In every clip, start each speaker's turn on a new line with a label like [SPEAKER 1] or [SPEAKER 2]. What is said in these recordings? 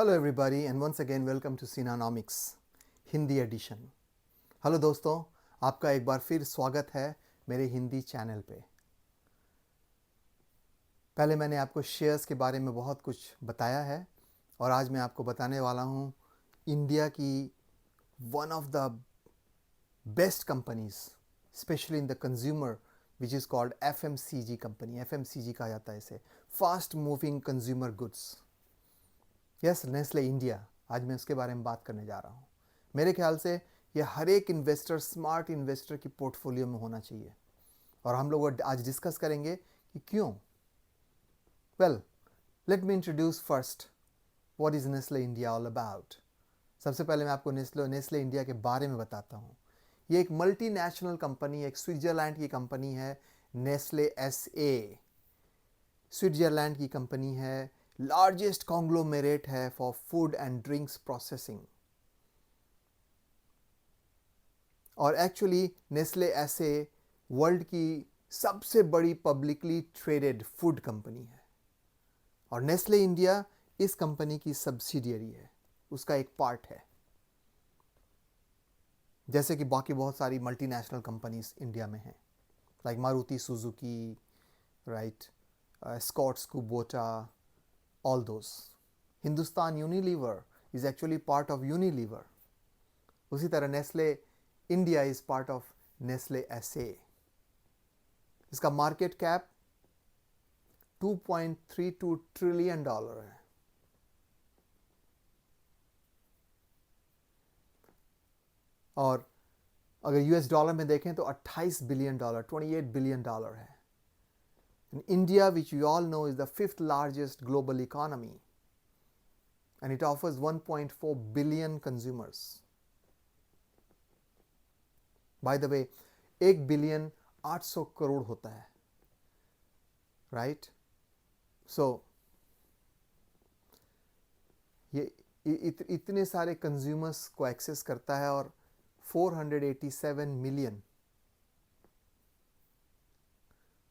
[SPEAKER 1] Hello everybody and once again welcome to सीनानॉमिक्स Hindi edition. Hello दोस्तों, आपका एक बार फिर स्वागत है मेरे हिंदी चैनल पे। पहले मैंने आपको शेयर्स के बारे में बहुत कुछ बताया है और आज मैं आपको बताने वाला हूँ इंडिया की one of the best companies specially in the consumer which is called FMCG company. FMCG कहा जाता है इसे, fast moving consumer goods. Yes, Nestle India. आज मैं उसके बारे में बात करने जा रहा हूँ। मेरे ख्याल से यह हर एक इन्वेस्टर, स्मार्ट इन्वेस्टर की पोर्टफोलियो में होना चाहिए और हम लोग आज डिस्कस करेंगे कि क्यों। Well, let me introduce first what is Nestle India all about. सबसे पहले मैं आपको नेस्ले इंडिया के बारे में बताता हूँ। ये एक मल्टीनेशनल कंपनी, एक स्विट्जरलैंड की कंपनी है, नेस्ले एसए। स्विट्जरलैंड की कंपनी है, लार्जेस्ट कॉन्ग्लोमेरेट है for food and drinks processing. और एक्चुअली नेस्ले ऐसे वर्ल्ड की सबसे बड़ी पब्लिकली ट्रेडेड फूड कंपनी है और नेस्ले इंडिया इस कंपनी की सब्सिडियरी है, उसका एक पार्ट है। जैसे कि बाकी बहुत सारी मल्टीनेशनल कंपनीज इंडिया में हैं, like Maruti Suzuki, right, Escorts Kubota, all those. Hindustan Unilever is actually part of Unilever. उसी तरह Nestle India is part of Nestle SA. इसका मार्केट कैप $2.32 ट्रिलियन है। और अगर यूएस डॉलर में देखें तो $28 बिलियन, $28 बिलियन है। India, which we all know is the fifth largest global economy, and it offers 1.4 billion consumers. By the way, 1 billion 800 crore होता है, राइट? सो ये इतने सारे कंज्यूमर्स को एक्सेस करता है और 487 मिलियन,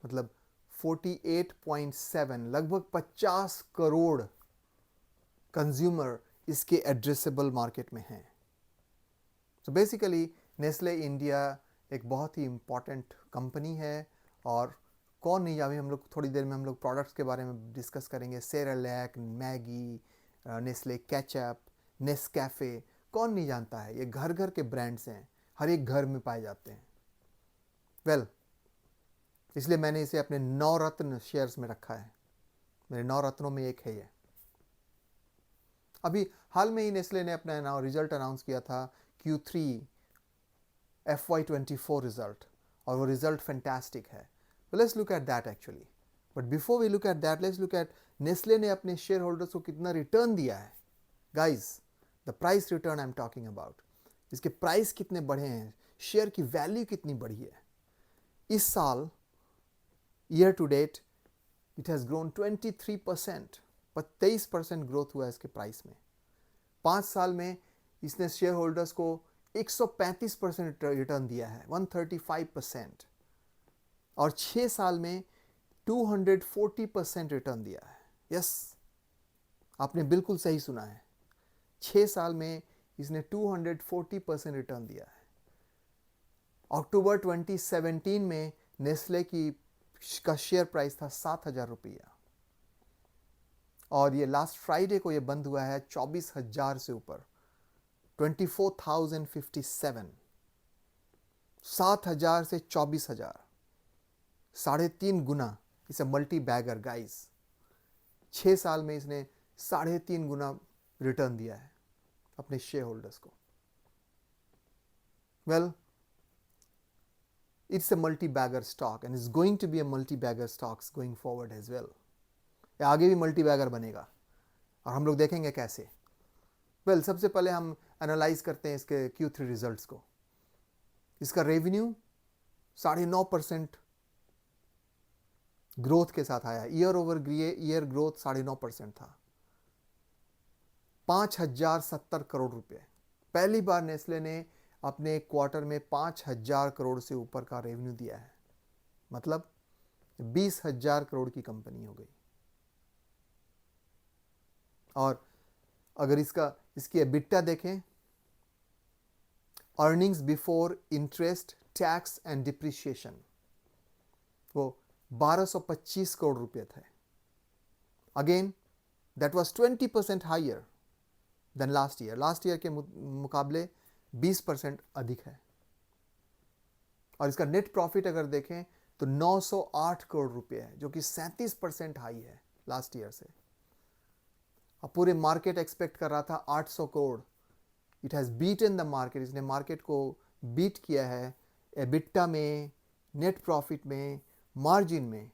[SPEAKER 1] मतलब 48.7, लगभग 50 करोड़ कंज्यूमर इसके एड्रेसेबल मार्केट में हैं। सो बेसिकली नेस्ले इंडिया एक बहुत ही इम्पॉर्टेंट कंपनी है और कौन नहीं, अभी हम लोग थोड़ी देर में हम लोग प्रोडक्ट्स के बारे में डिस्कस करेंगे। Cerelac, Maggi, Nestle ketchup, Nescafe, कौन नहीं जानता है। ये घर घर के ब्रांड्स हैं, हर एक घर में पाए जाते हैं। वेल, इसलिए मैंने इसे अपने 9 रत्न शेयर्स में रखा है। मेरे 9 रत्नों में एक है ये। अभी हाल में ही नेस्ले ने अपना रिजल्ट अनाउंस किया था, Q3 FY24 रिजल्ट, और वो रिजल्ट फैंटास्टिक है। Let's look at that actually. But before we look at that, let's look at Nestle ने अपने शेयर होल्डर्स को कितना रिटर्न दिया है। Guys, the price return I am talking about. इसके प्राइस कितने बढ़े हैं, शेयर की वैल्यू कितनी बढ़ी है। इस साल year to date it has grown 23%, पर 23% ग्रोथ हुआ है इसके प्राइस में। 5 साल में इसने शेयर होल्डर्स को 135% रिटर्न दिया है, 135%, और 6 साल में 240% रिटर्न दिया है। यस, आपने बिल्कुल सही सुना है, 6 साल में इसने 240% रिटर्न दिया है। अक्टूबर 2017 में नेस्ले का शेयर प्राइस था 7,000 रुपया और ये लास्ट फ्राइडे को ये बंद हुआ है 24,000 से ऊपर, 24,057। 7,000 से 24,000, 3.5 गुना। इसे मल्टी बैगर गाइस। 6 साल में इसने 3.5 गुना रिटर्न दिया है अपने शेयर होल्डर्स को। Well, it's a multi-bagger stock and is going to be a multi-bagger stocks going forward as well. ये आगे भी मल्टी बैगर बनेगा और हम लोग देखेंगे कैसे। वेल, सबसे पहले हम एनालाइज करते हैं इसके Q3 रिजल्ट्स को। इसका रेवेन्यू 9.5% ग्रोथ के साथ आया। ईयर ओवर ईयर ग्रोथ 9.5% था। 5,070 करोड़ रुपए। पहली बार नेस्ले ने अपने क्वार्टर में 5,000 करोड़ से ऊपर का रेवेन्यू दिया है, मतलब 20,000 करोड़ की कंपनी हो गई। और अगर इसकी एबिटा देखें, earnings before interest tax and depreciation, वो 1225 करोड़ रुपए थे. Again that was 20% higher than last year. Last year के मुकाबले 20% अधिक है. और इसका नेट प्रॉफिट अगर देखें तो 908 करोड़ रुपए है, जो कि 37% हाई है लास्ट ईयर से. अब पूरे मार्केट एक्सपेक्ट कर रहा था 800 crore. It has beaten the market. इसने मार्केट को बीट किया है एबिटा में, नेट प्रॉफिट में, मार्जिन में.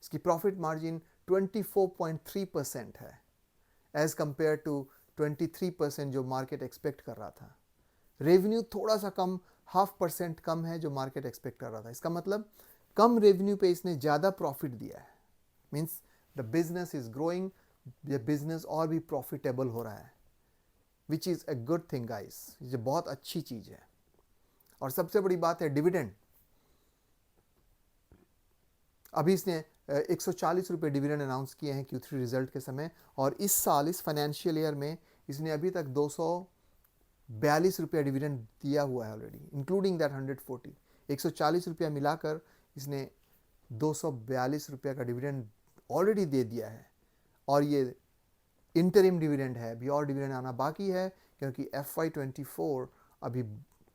[SPEAKER 1] इसकी प्रॉफिट मार्जिन 24.3% है एज कंपेयर टू 23% जो मार्केट एक्सपेक्ट कर रहा था. रेवेन्यू थोड़ा सा कम, 0.5% कम है जो मार्केट एक्सपेक्ट कर रहा था. इसका मतलब कम रेवेन्यू पे इसने ज़्यादा प्रॉफिट दिया है. Means the business is growing, ये बिजनेस और भी प्रॉफिटेबल हो रहा है, which is a good thing guys. ये बहुत अच्छी चीज़ है. और सबसे बड़ी बात है डिविडेंड. अभी इसने 140 रुपये डिविडेंड अनाउंस किए हैं Q3 रिजल्ट के समय. और इस साल, इस फाइनेंशियल ईयर में इसने अभी तक 242 रुपया डिविडेंड दिया हुआ है ऑलरेडी, इंक्लूडिंग दैट 140. 140 रुपया मिलाकर इसने 242 रुपया का डिविडेंड ऑलरेडी दे दिया है. और ये इंटरिम डिविडेंड है, अभी और डिविडेंड आना बाकी है, क्योंकि FY24 अभी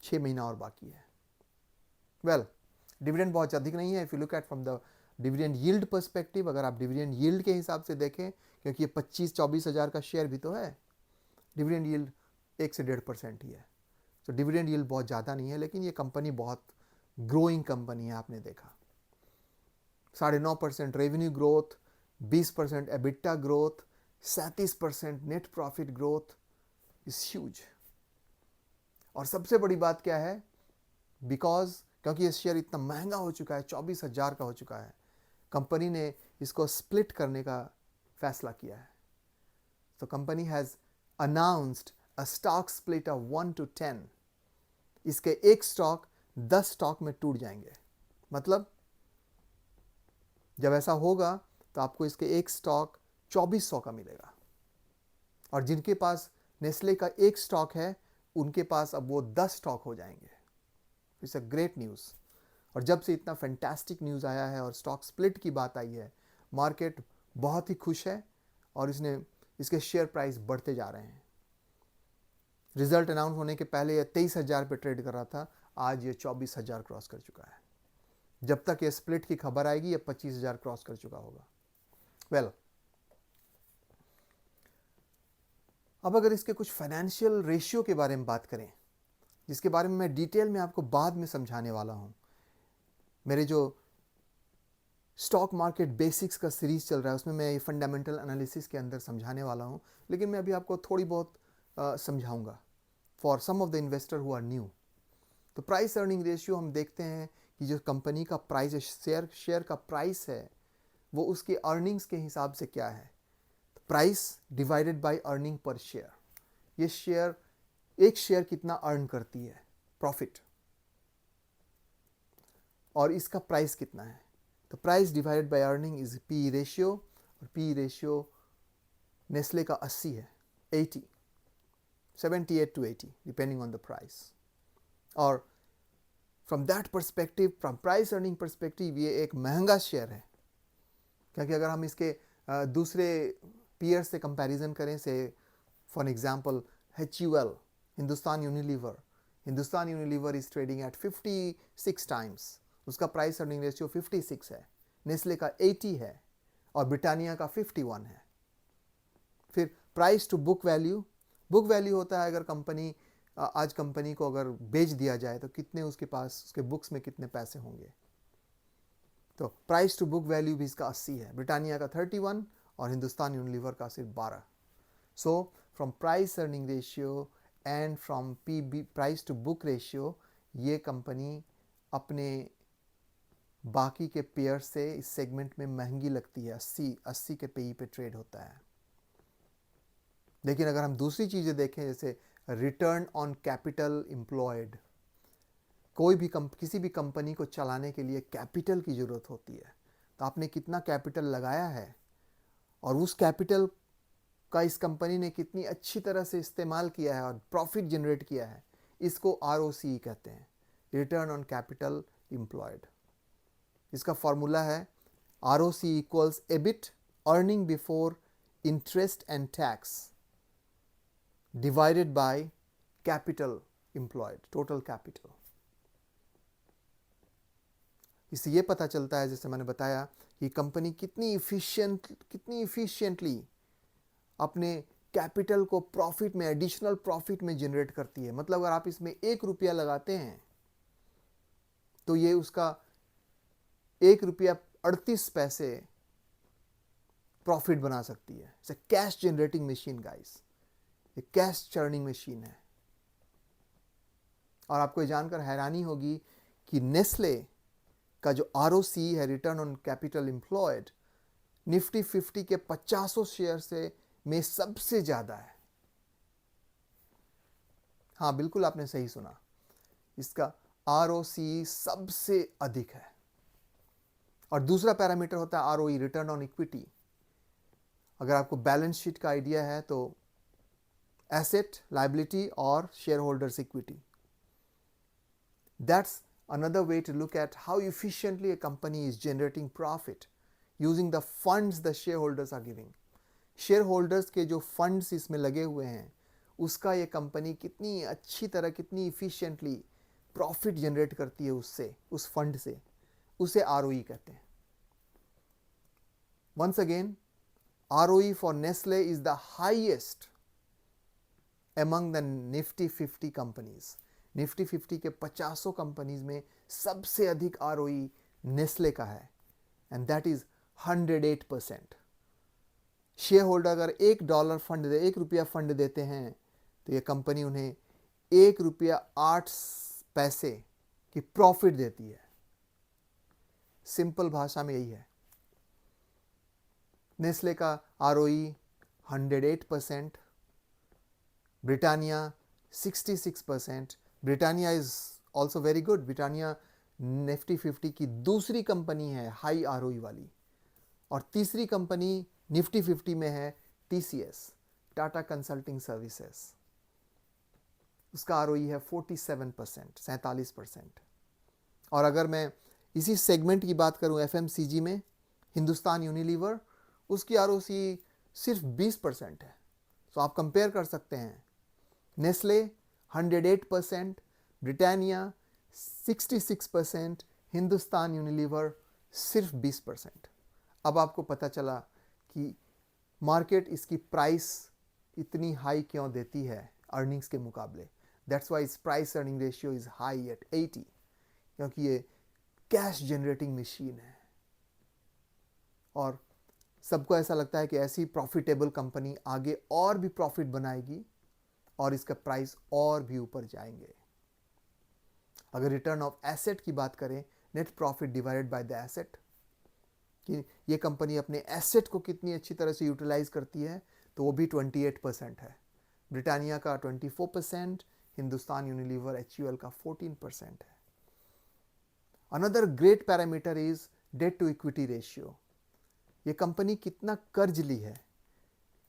[SPEAKER 1] 6 महीना और बाकी है. वेल, डिविडेंड बहुत अधिक नहीं है. If you look at from the dividend yield perspective, अगर आप डिविडेंड यील्ड के हिसाब से देखें, क्योंकि ये 25-24 हज़ार का शेयर भी तो है, डिविडेंड यील्ड 1 से 1.5% ही है. तो डिविडेंड यील्ड बहुत ज़्यादा नहीं है, लेकिन ये कंपनी बहुत ग्रोइंग कंपनी है. आपने देखा 9.5% revenue growth, 20% EBITDA growth, 37% net profit growth is huge. और सबसे बड़ी बात क्या है, क्योंकि ये शेयर इतना महंगा हो चुका है, 24,000 का हो चुका है, कंपनी ने इसको स्प्लिट करने का फैसला किया है. तो company has announced a stock split of 1 to 10. इसके एक स्टॉक 10 स्टॉक में टूट जाएंगे. मतलब जब ऐसा होगा तो आपको इसके एक स्टॉक 2400 का मिलेगा. और जिनके पास नेस्ले का एक स्टॉक है, उनके पास अब वो 10 स्टॉक हो जाएंगे. It's a great news. और जब से इतना फैंटास्टिक न्यूज़ आया है और स्टॉक स्प्लिट की बात आई है, मार्केट बहुत ही खुश है और इसके शेयर प्राइस बढ़ते जा रहे हैं. रिजल्ट अनाउंस होने के पहले ये 23,000 पे ट्रेड कर रहा था, आज ये 24,000 क्रॉस कर चुका है. जब तक ये स्प्लिट की खबर आएगी ये 25,000 क्रॉस कर चुका होगा. वेल, अब अगर इसके कुछ फाइनेंशियल रेशियो के बारे में बात करें, जिसके बारे में मैं डिटेल में आपको बाद में समझाने वाला हूं. मेरे जो स्टॉक मार्केट बेसिक्स का सीरीज चल रहा है, उसमें मैं ये फंडामेंटल एनालिसिस के अंदर समझाने वाला हूं, लेकिन मैं अभी आपको थोड़ी बहुत समझाऊंगा for some of the investor who are new. तो प्राइस अर्निंग रेशियो हम देखते हैं कि जो कंपनी का प्राइस, शेयर का प्राइस है, वो उसके अर्निंग्स के हिसाब से क्या है. Price divided by earning per share. ये एक शेयर कितना अर्न करती है, प्रॉफिट, और इसका प्राइस कितना है. तो price divided by earning is P ratio. और पी रेशियो नेस्ले का 80 है, 80, 78 to 80 depending on the price. और from that perspective, from price earning perspective, ये एक महंगा शेयर है. क्योंकि अगर हम इसके दूसरे पीयर से कंपैरिजन करें, से for example HUL, Hindustan Unilever is trading at 56 times. उसका प्राइस अर्निंग रेशियो 56 है. नेस्ले का 80 है और ब्रिटानिया का 51 है. फिर प्राइस टू बुक वैल्यू होता है, अगर आज कंपनी को अगर बेच दिया जाए तो कितने उसके पास, उसके बुक्स में कितने पैसे होंगे. तो प्राइस टू बुक वैल्यू भी इसका 80 है, ब्रिटानिया का 31 और हिंदुस्तान यूनिलीवर का सिर्फ 12. So from price earning ratio and from price to book ratio, ये कंपनी अपने बाकी के पेयर से इस सेगमेंट में महंगी लगती है. 80 के पी पे ट्रेड होता है. लेकिन अगर हम दूसरी चीज़ें देखें, जैसे रिटर्न ऑन कैपिटल एम्प्लॉयड, किसी भी कंपनी को चलाने के लिए कैपिटल की ज़रूरत होती है. तो आपने कितना कैपिटल लगाया है और उस कैपिटल का इस कंपनी ने कितनी अच्छी तरह से इस्तेमाल किया है और प्रॉफिट जनरेट किया है, इसको ROCE कहते हैं, रिटर्न ऑन कैपिटल एम्प्लॉयड। इसका फॉर्मूला है ROCE equals EBIT, earning before interest and tax, divided by capital employed, total capital. इससे ये पता चलता है, जैसे मैंने बताया, कि कंपनी कितनी इफिशिएंटली अपने कैपिटल को प्रॉफिट में, एडिशनल प्रॉफिट में जनरेट करती है। मतलब अगर आप इसमें 1 रुपया लगाते हैं तो ये उसका 1 रुपया 38 पैसे प्रॉफिट बना सकती है। It's a cash generating machine guys, ये कैश चर्निंग मशीन है। और आपको ये जानकर हैरानी होगी कि नेस्ले का जो ROCE है, return on capital employed, Nifty 50 के 50 शेयर से में सबसे ज्यादा है। हाँ, बिल्कुल आपने सही सुना, इसका ROCE सबसे अधिक है। और दूसरा पैरामीटर होता है ROE, रिटर्न ऑन इक्विटी। अगर आपको बैलेंस शीट का आइडिया है तो एसेट, लायबिलिटी और share holders equity, that's another way to look at how efficiently a company is generating profit using the funds the shareholders are giving. shareholders के जो funds इसमें लगे हुए हैं, उसका ये कंपनी कितनी अच्छी तरह, कितनी efficiently profit generate करती है उससे, उस fund से, उसे ROE कहते हैं। Once again, ROE for Nestle is the highest among the Nifty 50 companies. Nifty 50 के 50 कंपनीज में सबसे अधिक ROE नेस्ले का है, and that is 108%। Share holder अगर $1 फंड दे, 1 रुपया फंड देते हैं, तो ये कंपनी उन्हें 1 रुपया 8 पैसे की प्रॉफिट देती है। सिंपल भाषा में यही है। नेस्ले का ROE 108%, Britannia 66%। Britannia is also very good. Britannia Nifty 50 की दूसरी कंपनी है हाई ROE वाली, और तीसरी कंपनी निफ्टी 50 में है TCS, टाटा कंसल्टिंग सर्विसेज। उसका ROE है 47%, 47%। और अगर मैं इसी सेगमेंट की बात करूं FMCG में, हिंदुस्तान यूनिलीवर, उसकी ROCE सिर्फ 20% है। तो आप कंपेयर कर सकते हैं, नेस्ले 108%, ब्रिटानिया 66%, हिंदुस्तान यूनिलीवर सिर्फ 20%। अब आपको पता चला कि मार्केट इसकी प्राइस इतनी हाई क्यों देती है अर्निंग्स के मुकाबले। That's why it's price earning ratio is high at 80, क्योंकि ये कैश जनरेटिंग मशीन है। और सबको ऐसा लगता है कि ऐसी प्रॉफिटेबल कंपनी आगे और भी प्रॉफिट बनाएगी और इसका प्राइस और भी ऊपर जाएंगे। अगर रिटर्न ऑफ एसेट की बात करें, net profit divided by the asset, कि ये कंपनी अपने एसेट को कितनी अच्छी तरह से यूटिलाइज करती है, तो वो भी 28% है। ब्रिटानिया का 24%, हिंदुस्तान यूनिलीवर HUL का 14% है। Another great parameter is debt to equity ratio. ये कंपनी कितना कर्ज ली है,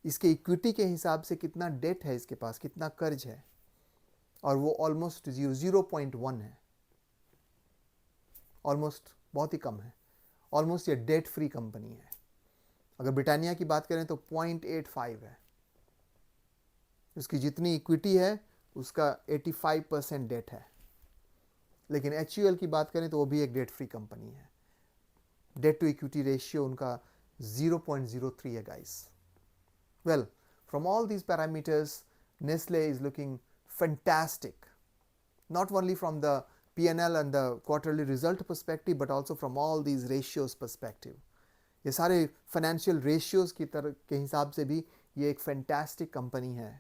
[SPEAKER 1] इसके इक्विटी के हिसाब से कितना डेट है इसके पास, कितना कर्ज है, और वो ऑलमोस्ट 0.1 है। ऑलमोस्ट बहुत ही कम है। ऑलमोस्ट ये डेट फ्री कंपनी है। अगर ब्रिटानिया की बात करें तो 0.85 है। उसकी जितनी इक्विटी है उसका 85% डेट है। लेकिन HUL की बात करें तो वो भी एक डेट फ्री कंपनी है। डेट टू इक्विटी रेशियो उनका 0.03 है guys. Well, from all these parameters, Nestle is looking fantastic, not only from the P&L and the quarterly result perspective, but also from all these ratios perspective. ये सारे financial ratios की तरह के हिसाब से भी ये एक fantastic company है।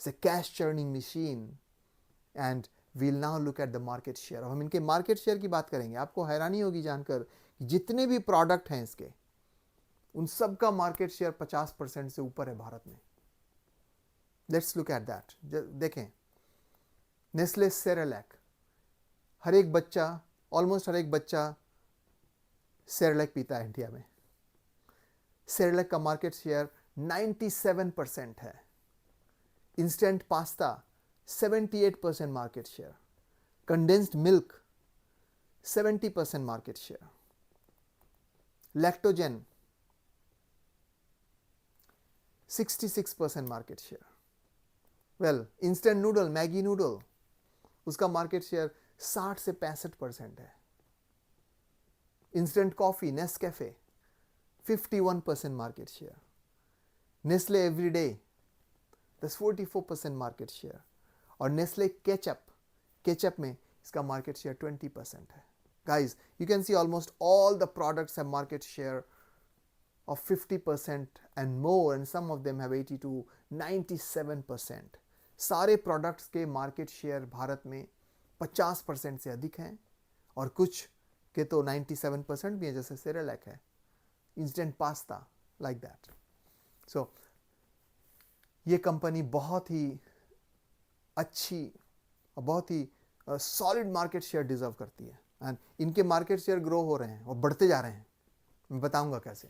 [SPEAKER 1] It's a cash churning machine, and we'll now look at the market share. अब हम इनके market share की बात करेंगे। आपको हैरानी होगी जानकर कि जितने भी प्रोडक्ट हैं इसके, उन सब का मार्केट शेयर 50% से ऊपर है भारत में। Let's look at that. देखें, नेस्ले सेरेलैक, हर एक बच्चा, ऑलमोस्ट हर एक बच्चा सेरेलैक पीता है इंडिया में। सेरेलैक का मार्केट शेयर 97% है। Instant pasta 78% market share, condensed milk 70% market share, lactogen 66% market share. Well, instant noodle, Maggi noodle, उसका मार्केट शेयर 60 से 65% है। Instant coffee Nescafe 51% market share, Nestle everyday 44% market share, और Nestle ketchup में इसका market share 20% है। Guys, you can see almost all the products have market share of 50% and more, and some of them have 80 to 97%. सारे products के market share Bharat में 50% से अधिक हैं, और कुछ के तो 97% भी हैं, जैसे सेरेलैक है, इंस्टेंट पास्ता, लाइक दैट। सो ये कंपनी बहुत ही अच्छी और बहुत ही सॉलिड मार्केट शेयर डिजर्व करती है, एंड इनके मार्केट शेयर ग्रो हो रहे हैं और बढ़ते जा रहे हैं। मैं बताऊंगा कैसे।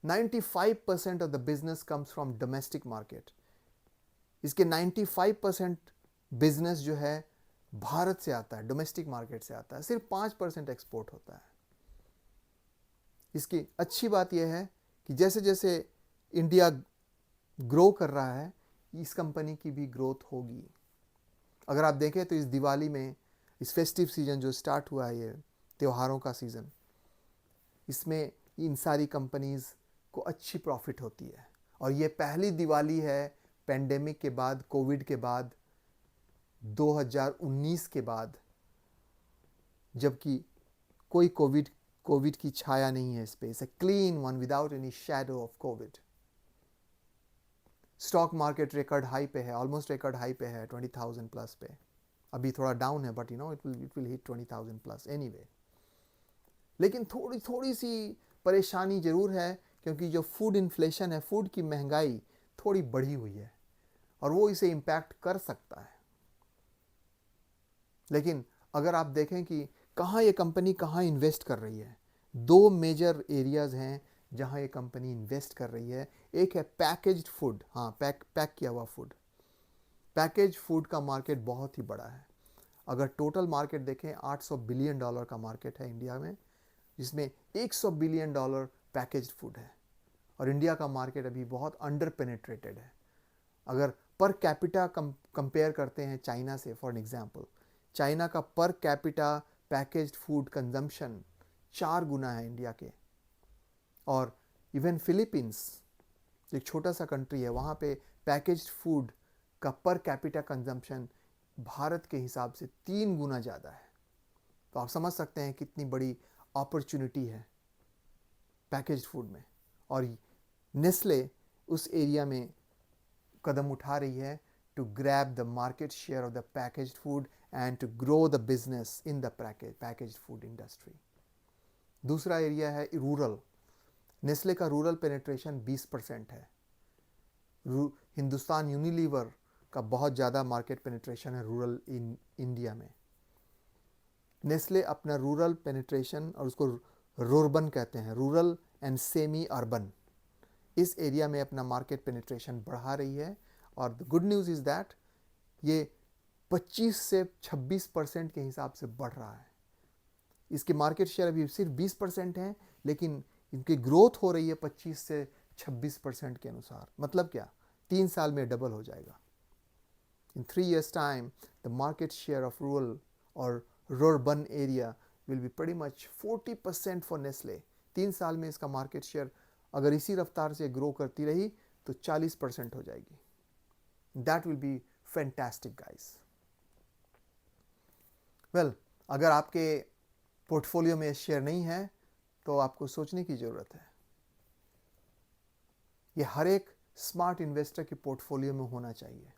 [SPEAKER 1] 95% of the business comes from domestic market. इसके 95% बिजनेस जो है भारत से आता है, डोमेस्टिक मार्केट से आता है, सिर्फ 5% एक्सपोर्ट होता है। इसकी अच्छी बात यह है कि जैसे जैसे इंडिया ग्रो कर रहा है, इस कंपनी की भी ग्रोथ होगी। अगर आप देखें तो इस दिवाली में, इस फेस्टिव सीजन जो स्टार्ट हुआ है, ये त्योहारों का सीज़न, इसमें इन सारी कंपनीज़ को अच्छी प्रॉफिट होती है। और ये पहली दिवाली है पेंडेमिक के बाद, कोविड के बाद, 2019 के बाद, जबकि कोई कोविड की छाया नहीं है इस पे। It's a clean one without any shadow of Covid. Stock market record high पे है, ऑलमोस्ट रिकॉर्ड हाई पे है, 20,000 प्लस पे। अभी थोड़ा डाउन है, but you know it will hit 20,000 plus anyway. लेकिन थोड़ी सी परेशानी जरूर है, क्योंकि जो फूड इन्फ्लेशन है, फूड की महंगाई थोड़ी बढ़ी हुई है, और वो इसे इम्पैक्ट कर सकता है। लेकिन अगर आप देखें कि कहाँ ये कंपनी कहाँ इन्वेस्ट कर रही है, दो मेजर एरियाज हैं जहाँ ये कंपनी इन्वेस्ट कर रही है। एक है पैकेज्ड फूड, हाँ, पैक किया हुआ फूड। पैकेज फूड का मार्केट बहुत ही बड़ा है। अगर टोटल मार्केट देखें, $800 बिलियन का मार्केट है इंडिया में, जिसमें $100 बिलियन पैकेज्ड फूड है। और इंडिया का मार्केट अभी बहुत अंडर पेनिट्रेटेड है। अगर पर कैपिटा कंपेयर करते हैं चाइना से, फॉर एग्जांपल, चाइना का per capita packaged food consumption 4 गुना है इंडिया के। और इवन फिलीपींस, एक छोटा सा कंट्री है, वहाँ पे पैकेज्ड फूड का पर कैपिटा कंजम्पशन भारत के हिसाब से 3 गुना ज़्यादा है। तो आप समझ सकते हैं कितनी बड़ी अपॉर्चुनिटी है पैकेज्ड फूड में। और नेस्ले उस एरिया में कदम उठा रही है to grab the market share of the packaged food and to grow the business in the packaged food industry. दूसरा एरिया है रूरल। नेस्ले का रूरल पेनिट्रेशन 20% है। हिंदुस्तान यूनिलीवर का बहुत ज़्यादा मार्केट पेनिट्रेशन है रूरल इंडिया में। नेस्ले अपना रूरल पेनिट्रेशन, और उसको रूरबन कहते हैं, रूरल एंड सेमी अर्बन, इस एरिया में अपना मार्केट पेनिट्रेशन बढ़ा रही है। और the good news is that ये 25 से 26% के हिसाब से बढ़ रहा है। इसके मार्केट शेयर अभी सिर्फ 20% है, लेकिन इनकी ग्रोथ हो रही है 25 से 26% के अनुसार। मतलब क्या, 3 साल में डबल हो जाएगा। In 3 years time the market share of rural और rurban area will be pretty much 40% for Nestle. 3 साल में इसका मार्केट शेयर अगर इसी रफ्तार से ग्रो करती रही तो 40% हो जाएगी। That will be fantastic guys. Well, अगर आपके पोर्टफोलियो में शेयर नहीं है तो आपको सोचने की ज़रूरत है। ये हर एक स्मार्ट इन्वेस्टर के पोर्टफोलियो में होना चाहिए।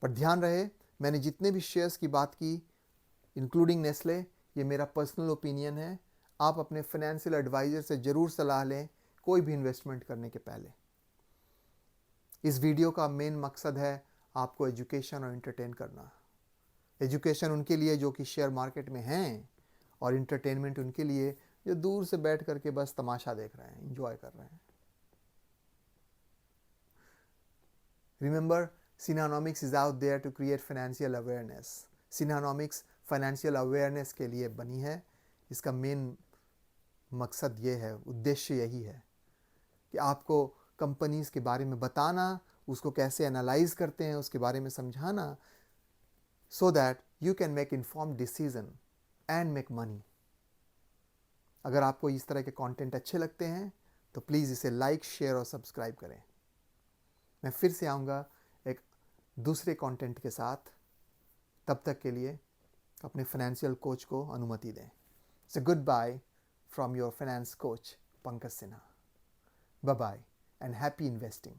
[SPEAKER 1] पर ध्यान रहे, मैंने जितने भी शेयर्स की बात की, इंक्लूडिंग नेस्ले, ये मेरा पर्सनल ओपिनियन है। आप अपने फाइनेंशियल एडवाइज़र से ज़रूर सलाह लें कोई भी इन्वेस्टमेंट करने के पहले। इस वीडियो का मेन मकसद है आपको एजुकेशन और एंटरटेन करना। एजुकेशन उनके लिए जो कि शेयर मार्केट में हैं, और एंटरटेनमेंट उनके लिए जो दूर से बैठ करके बस तमाशा देख रहे हैं, इंजॉय कर रहे हैं। Remember, Synonomics is out there to create financial awareness. Synonomics financial awareness के लिए बनी है। इसका मेन मकसद ये है, उद्देश्य यही है कि आपको कंपनीज़ के बारे में बताना, उसको कैसे एनालाइज करते हैं उसके बारे में समझाना, so that you can make informed decision and make money. अगर आपको इस तरह के कंटेंट अच्छे लगते हैं तो प्लीज़ इसे लाइक, शेयर और सब्सक्राइब करें। मैं फिर से आऊँगा एक दूसरे कंटेंट के साथ। तब तक के लिए अपने फाइनेंशियल कोच को अनुमति दें। So goodbye from your finance coach Pankaj Sinha. Bye bye and happy investing.